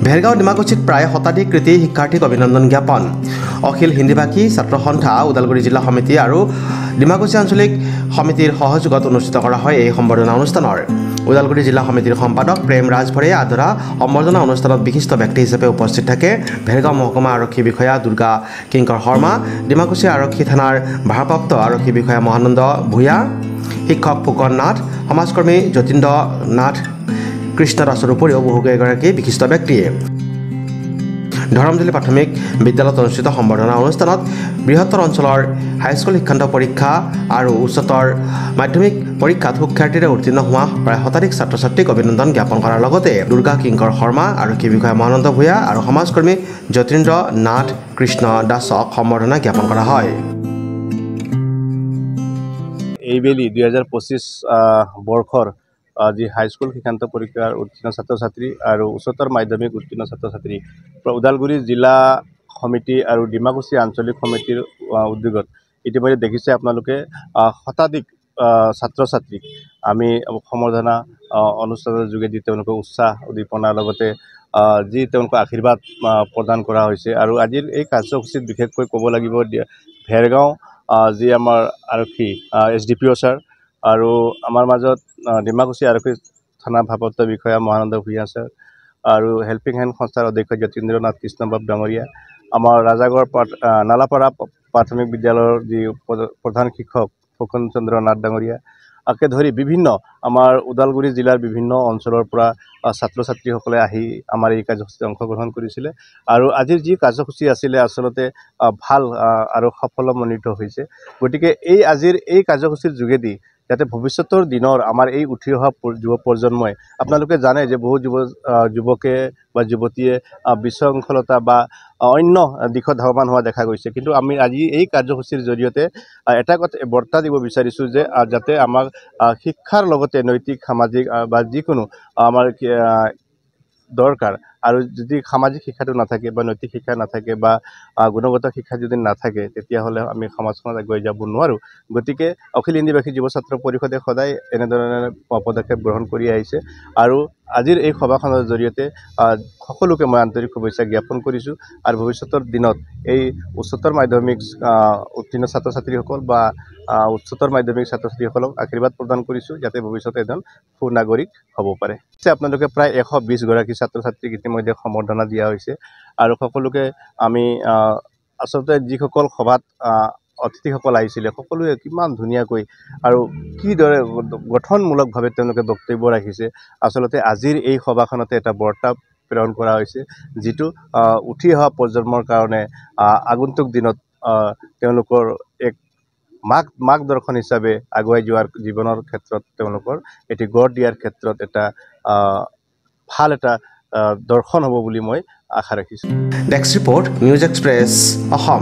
ভেৰগাঁও ডিমাকুছিত প্ৰায় শতাধিক কৃতি শিক্ষাৰ্থীক অভিনন্দন জ্ঞাপন অখিল হিন্দীভাষী ছাত্ৰ সন্থা ওদালগুৰি জিলা সমিতি আৰু ডিমাকুছি আঞ্চলিক সমিতিৰ সহযোগত অনুষ্ঠিত কৰা হয় এই সম্বৰ্ধনা অনুষ্ঠানৰ ওদালগুৰি জিলা সমিতিৰ সম্পাদক প্ৰেম ৰাজভৰে আদৰা সম্বৰ্ধনা অনুষ্ঠানত বিশিষ্ট ব্যক্তি হিচাপে উপস্থিত থাকে ভেৰগাঁও মহকুমা আৰক্ষী বিষয়া দুৰ্গা কিংকৰ শৰ্মা ডিমাকুছি আৰক্ষী থানাৰ ভাৰপ্ৰাপ্ত আৰক্ষী বিষয়া মহানন্দ ভূঞা শিক্ষক ফুকন নাথ সমাজকৰ্মী যতীন্দ্ৰ নাথ কৃষ্ণ দাসৰ উপৰিও বহুকেইগৰাকী বিশিষ্ট ব্যক্তিয়ে ধৰমজুলি প্ৰাথমিক বিদ্যালয়ত অনুষ্ঠিত সম্বৰ্ধনা অনুষ্ঠানত বৃহত্তৰ অঞ্চলৰ হাইস্কুল শিক্ষান্ত পৰীক্ষা আৰু উচ্চতৰ মাধ্যমিক পৰীক্ষাত সুখ্যাতিৰে উত্তীৰ্ণ হোৱা প্ৰায় শতাধিক ছাত্ৰ ছাত্ৰীক অভিনন্দন জ্ঞাপন কৰাৰ লগতে দুৰ্গা কিংকৰ শৰ্মা আৰক্ষী বিষয়া মহানন্দ ভূঞা আৰু সমাজকৰ্মী যতীন্দ্ৰ নাথ কৃষ্ণ দাসক সম্বৰ্ধনা জ্ঞাপন কৰা হয় এইবেলি 2025 বৰ্ষৰ যি হাইস্কুল শিক্ষান্ত পৰীক্ষাৰ উত্তীৰ্ণ ছাত্ৰ ছাত্ৰী আৰু উচ্চতৰ মাধ্যমিক উত্তীৰ্ণ ছাত্ৰ ছাত্ৰী ওদালগুৰি জিলা সমিতি আৰু ডিমাকুছি আঞ্চলিক সমিতিৰ উদ্যোগত ইতিমধ্যে দেখিছে আপোনালোকে শতাধিক ছাত্ৰ ছাত্ৰীক আমি সম্বৰ্ধনা অনুষ্ঠানৰ যোগেদি তেওঁলোকক উৎসাহ উদ্দীপনাৰ লগতে যি তেওঁলোকক আশীৰ্বাদ প্ৰদান কৰা হৈছে আৰু আজিৰ এই কাৰ্যসূচীত বিশেষকৈ ক'ব লাগিব ভেৰগাঁও যি আমাৰ আৰক্ষী SDPO ছাৰ আৰু আমাৰ মাজত ডিমাকুছি আৰক্ষী থানা ভাৰপ্ৰাপ্ত বিষয়া মহানন্দ ভূঞা ছাৰ আৰু হেল্পিং হেণ্ড সংস্থাৰ অধ্যক্ষ যতীন্দ্ৰ নাথ কৃষ্ণ বাবু ডাঙৰীয়া আমাৰ ৰাজাগড় নালাপাৰা প্ৰাথমিক বিদ্যালয়ৰ যি প্ৰধান শিক্ষক ফুকন চন্দ্ৰ নাথ ডাঙৰীয়া আকে ধৰি বিভিন্ন আমাৰ ওদালগুৰি জিলাৰ বিভিন্ন অঞ্চলৰ পৰা ছাত্ৰ ছাত্ৰীসকলে আহি আমাৰ এই কাৰ্যসূচীত অংশগ্ৰহণ কৰিছিলে আৰু আজিৰ যি কাৰ্যসূচী আছিলে আচলতে ভাল আৰু সফলমণ্ডিত হৈছে গতিকে আজিৰ এই কাৰ্যসূচীৰ যোগেদি যাতে ভৱিষ্যতৰ দিনৰ আমাৰ এই উঠি অহা যুৱ প্ৰজন্মই আপোনালোকে জানে যে বহু যুৱকে বা যুৱতীয়ে বিশৃংখলতা বা অন্য দিশত ধাৱমান হোৱা দেখা গৈছে কিন্তু আমি আজি এই কাৰ্যসূচীৰ জৰিয়তে এটা কথা বাৰ্তা দিব বিচাৰিছোঁ যে যাতে আমাক শিক্ষাৰ লগতে নৈতিক সামাজিক বা যিকোনো আমাৰ দৰকাৰ আৰু যদি সামাজিক শিক্ষাটো নাথাকে বা নৈতিক শিক্ষা নাথাকে বা গুণগত শিক্ষা যদি নাথাকে তেতিয়াহ'লে আমি সমাজখনত আগুৱাই যাব নোৱাৰোঁ গতিকে অখিল হিন্দীভাষী যুৱ ছাত্ৰ পৰিষদে সদায় এনেধৰণে পদক্ষেপ গ্ৰহণ কৰি আহিছে আৰু আজিৰ এই সভাখনৰ জৰিয়তে সকলোকে মই আন্তৰিক শুভেচ্ছা জ্ঞাপন কৰিছোঁ আৰু ভৱিষ্যতৰ দিনত এই উচ্চতৰ মাধ্যমিক উত্তীৰ্ণ ছাত্ৰ ছাত্ৰীসকল বা উচ্চতৰ মাধ্যমিক ছাত্ৰ ছাত্ৰীসকলক আশীৰ্বাদ প্ৰদান কৰিছোঁ যাতে ভৱিষ্যতে এজন সুনাগৰিক হ'ব পাৰে আপোনালোকে প্ৰায় 120 গৰাকী ছাত্ৰ ছাত্ৰীক ইতিমধ্যে সম্বৰ্ধনা দিয়া হৈছে আৰু সকলোকে আমি আচলতে যিসকল সভাত অতিথিসকল আহিছিলে সকলোৱে কিমান ধুনীয়াকৈ আৰু কিদৰে গঠনমূলকভাৱে তেওঁলোকে বক্তব্য ৰাখিছে আচলতে আজিৰ এই সভাখনতে এটা বাৰ্তা প্ৰেৰণ কৰা হৈছে যিটো উঠি অহা প্ৰজন্মৰ কাৰণে আগন্তুক দিনত তেওঁলোকৰ এক মাৰ্গদৰ্শন হিচাপে আগুৱাই যোৱাৰ জীৱনৰ ক্ষেত্ৰত তেওঁলোকৰ এটি গঢ় দিয়াৰ ক্ষেত্ৰত এটা ভাল এটা দৰ্শন হ'ব বুলি মই আশা ৰাখিছোঁ desk report news express Assam